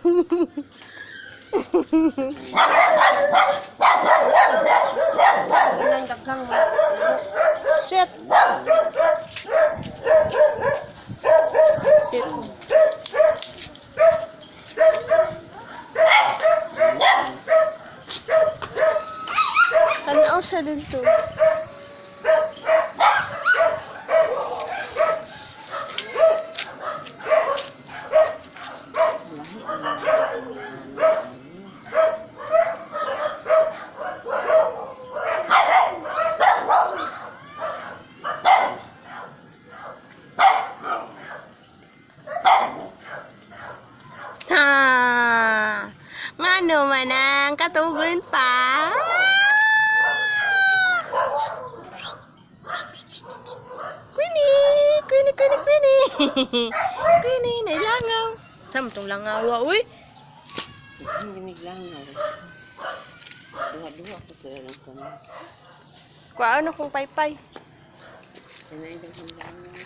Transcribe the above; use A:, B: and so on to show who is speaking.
A: Nang daghang
B: Shit. Shit. Tanaw siya dito. Ha! Ngano man ang katugon pa? Queenie! Queenie, Queenie, Queenie! Queenie, nailangaw. Saan itong langawa, uy?
A: hindi naglangaw. Duha-duha ko sa lang kami.
B: Kuhaan akong paypay.
A: Kanain lang ang langaw.